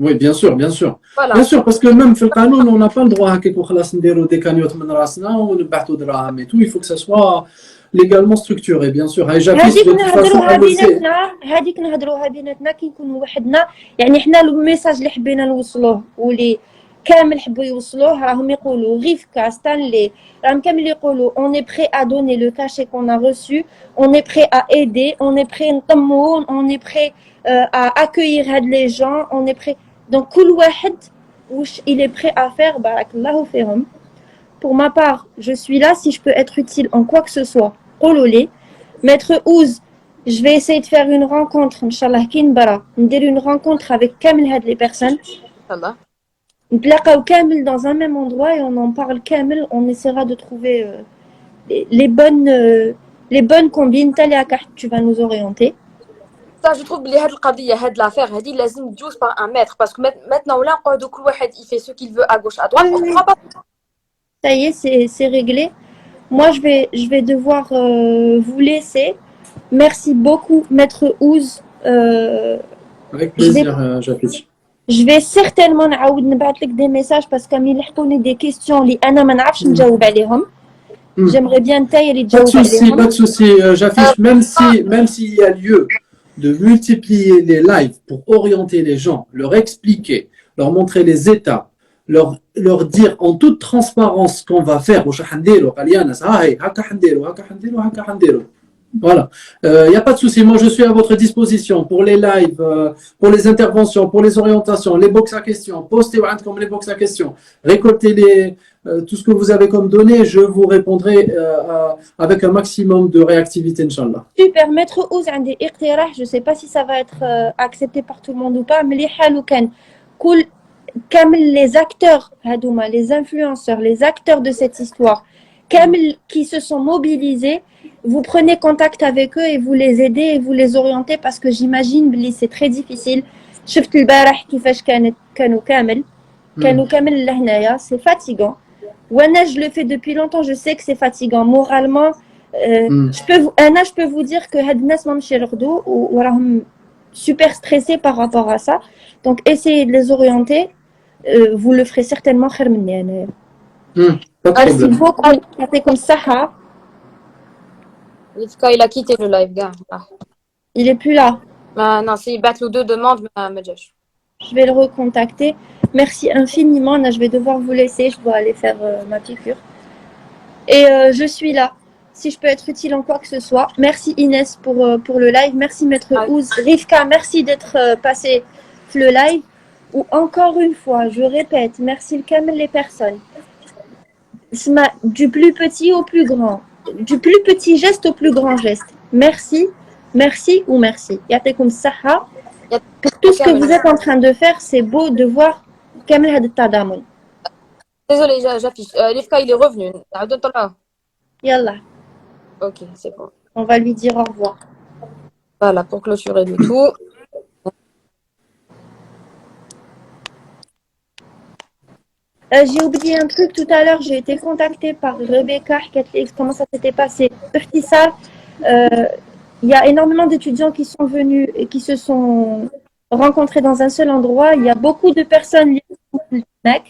Oui, bien sûr, bien sûr. Voilà. Bien sûr, parce que même في القانون on n'a pas le droit هكاك وخلاص نديروا des cagnottes من راسنا ونبعثوا دراهم et tout. Il faut que ça soit légalement structuré, bien sûr. هذيك نهضروها بيناتنا كي نكونوا وحدنا. يعني حنا الميساج اللي حبينا نوصلوه واللي كامل حبوا يوصلوه راهم يقولوا ريفكا ستانلي راهم كامل يقولوا on est prêt à donner le cachet qu'on a reçu, on est prêt à aider, on est prêt نطمو, on est prêt à accueillir هاد les gens, on est prêt. Donc كل واحد واش il est prêt à faire بارك الله فيهم. Pour ma part, je suis là si je peux être utile en quoi que ce soit. قولوا Maître Ouz, je vais essayer de faire une rencontre, Inch'Allah, ندير une rencontre avec كامل هاد les personnes. Inch'Allah. نتلاقاو كامل dans un même endroit et on en parle كامل, on essaiera de trouver les bonnes combines. Tu vas nous orienter. Ça, je trouve que cette القضية هاد l'affaire هادي لازم تجوز par un maître parce que maintenant ولا نقعدوا كل واحد il fait ce qu'il veut à gauche à droite on comprend pas. Ça y est, c'est réglé. Moi, je vais devoir vous laisser. Merci beaucoup, Maître Ouz. Avec Je vais, plaisir, Jafit. je vais certainement نعاود نبعث لك des messages parce que يلحقوني des questions اللي أنا ما نعرفش نجاوب عليهم. J'aimerais bien نتايا اللي Pas de تجاوب souci, عليهم. pas de souci. J'affiche, même s'il y a lieu de multiplier les lives pour orienter les gens, leur expliquer, leur montrer les étapes, leur dire en toute transparence ce qu'on va faire. Voilà. Il n'y a pas de souci. Moi, je suis à votre disposition pour les lives, pour les interventions, pour les orientations, les box à questions. Postez comme les box à questions. Récoltez tout ce que vous avez comme données. Je vous répondrai avec un maximum de réactivité, Inch'Allah. Super, Maître Ouz عندي اقتراح. Je sais pas si ça va être accepté par tout le monde ou pas. مليح حالو كان كل كامل les acteurs هادوما, les influenceurs, les acteurs de cette histoire, كامل qui se sont mobilisés. Vous prenez contact avec eux et vous les aidez et vous les orientez parce que j'imagine que c'est très difficile. شفت البارح كيفاش كانوا كامل لهنايا, c'est fatigant. وانا je le fais depuis longtemps, je sais que c'est fatigant moralement. Je peux vous dire que هاد الناس ما مش يرقدوا وراهم super stressés par rapport à ça. Donc essayez de les orienter. Vous le ferez certainement خير مني انايا. Pas de Merci problème. beaucoup. يعطيكم الصحة. Rivka il a quitté le live gars. Il est plus là. Non, s'il bat les deux demandes ما جاش. Je vais le recontacter. Merci infiniment. Là, je vais devoir vous laisser. Je dois aller faire ma piqûre. Et je suis là. Si je peux être utile en quoi que ce soit. Merci Inès pour le live. Merci Maître Ouz. Rivka, merci d'être passé le live. Ou encore une fois, je répète, merci le Kamel les personnes. Du plus petit au plus grand. Du plus petit geste au plus grand geste. Merci, merci ou merci. Yatekoum Saha. Pour tout ce que vous êtes en train de faire, c'est beau de voir Kamel Had Tadamoun. Désolé, j'affiche. Rivka il est revenu. Yallah. Ok, c'est bon. On va lui dire au revoir. Voilà, pour clôturer le tout. J'ai oublié un truc tout à l'heure. J'ai été contactée par Rebecca. Comment ça s'était passé? Il y a énormément d'étudiants qui sont venus et qui se sont rencontrés dans un seul endroit. Il y a beaucoup de personnes liées.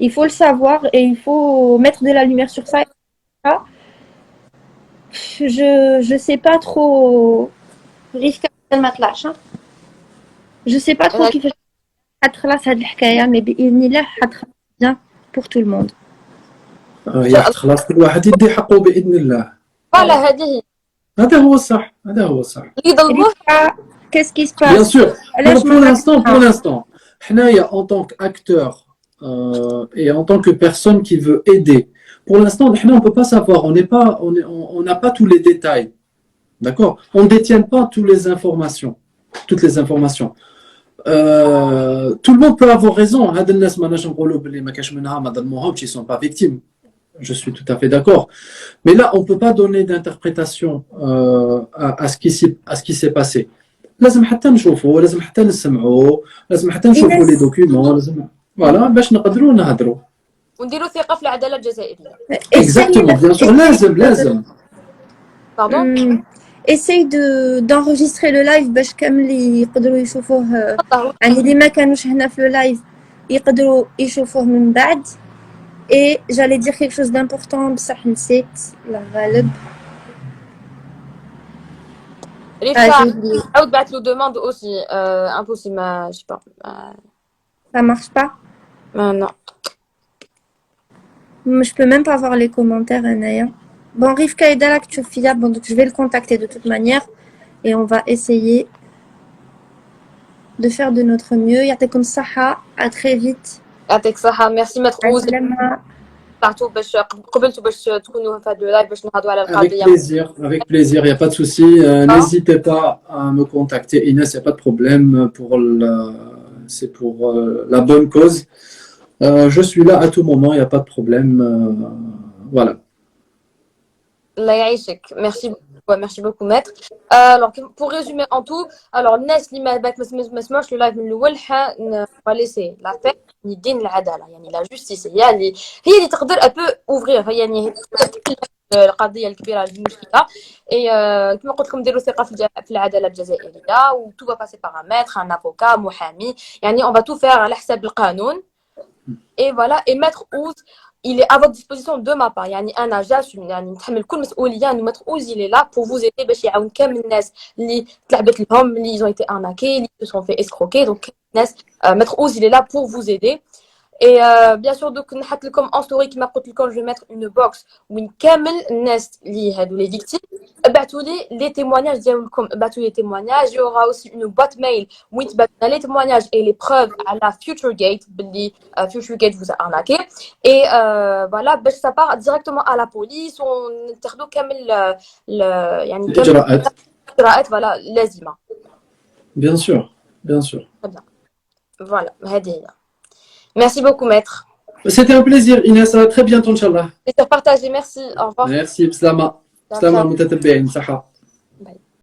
Il faut le savoir et il faut mettre de la lumière sur ça. Je sais pas trop. Je sais pas trop qui fait mais bien pour tout le monde. خلاص كل واحد يدي حقه بإذن الله. Voilà, هذه هذا هو الصح. هذا هو الصح. Qu'est-ce qui se passe? Bien sûr. Pour l'instant, حنايا en tant qu'acteur et en tant que personne qui veut aider. Pour l'instant, on ne peut pas savoir. On n'a pas tous les détails. D'accord? On ne détient pas toutes les informations. Tout le monde peut avoir raison. Ils ne sont pas victimes. Je suis tout à fait d'accord. Mais là, on ne peut pas donner d'interprétation à ce qui s'est passé. لازم حتى نشوفوا، لازم حتى نسمعوا، لازم حتى نشوفوا les documents، لازم voilà باش نقدروا نهضروا. ونديروا ثقة في العدالة الجزائرية. Exactement, bien sûr. لازم. Pardon? Essaye d'enregistrer le live باش كامل يقدروا يشوفوه. يعني اللي ما كانوش هنا في le live يقدروا يشوفوه من بعد. Et j'allais dire quelque chose d'important بصح نسيت لا غالب. Rivka, عاود بعت له demande aussi. Impossible, je sais pas. Ça marche pas? Non. Je peux même pas voir les commentaires, Anaya. Bon, Rivka est là que tu fais, bon, donc je vais le contacter de toute manière et on va essayer de faire de notre mieux. Yatekoum Saha, à très vite. يعطيك الصحة. Merci Maître Ouz. Partout باش قبلتوا باش تكونوا في هذا اللايف باش نهضروا على القضية. Avec plaisir, il n'y a pas de souci. N'hésitez pas à me contacter, Inès, il n'y a pas de problème. C'est pour la bonne cause. Je suis là à tout moment, il n'y a pas de problème. Voilà. Allah yaïchek. Merci beaucoup, maître. Alors, pour résumer en tout, alors, الناس اللي ما سمعوش le live من الأول on va laisser la fête ندين العدالة يعني la justice هي اللي تقدر un peu ouvrir يعني القضية الكبيرة المشكلة كما قلت لكم ديروا ثقة في العدالة الجزائرية و tout va passer par un maître, un avocat, محامي يعني on va tout faire على حساب القانون. Et voilà, et Maître Ouz, il est à votre disposition de ma part. يعني أنا جاسم يعني نتحمل كل مسؤولية إنه Maître Ouz il est là pour vous aider باش يعاون كامل الناس اللي تلعبت لهم اللي ils ont été arnaqués, اللي se sont fait escroquer. Donc الناس Maître Ouz il est là pour vous aider. Et bien sûr donc نحط لكم en story كما قلت لكم je vais mettre une box وين كامل الناس اللي هادو les victimes ابعثوا لي les témoignages ديالكم ابعثوا لي témoignages. Il y aura aussi une boîte mail où تبعثوا les témoignages et les preuves à la FutureGate باللي FutureGate vous a arnaqué et voilà باش ça part directement à la police ونتخذوا كامل يعني كامل الإجراءات voilà لازمة. Bien sûr, bien sûr. Très bien. Voilà هذه هي. Merci beaucoup, maître. C'était un plaisir, Inès. À très bientôt, Inch'Allah. Plaisir partagé, merci. Au revoir. Merci, Bslama. Bslama, mutatabbi'in, saha.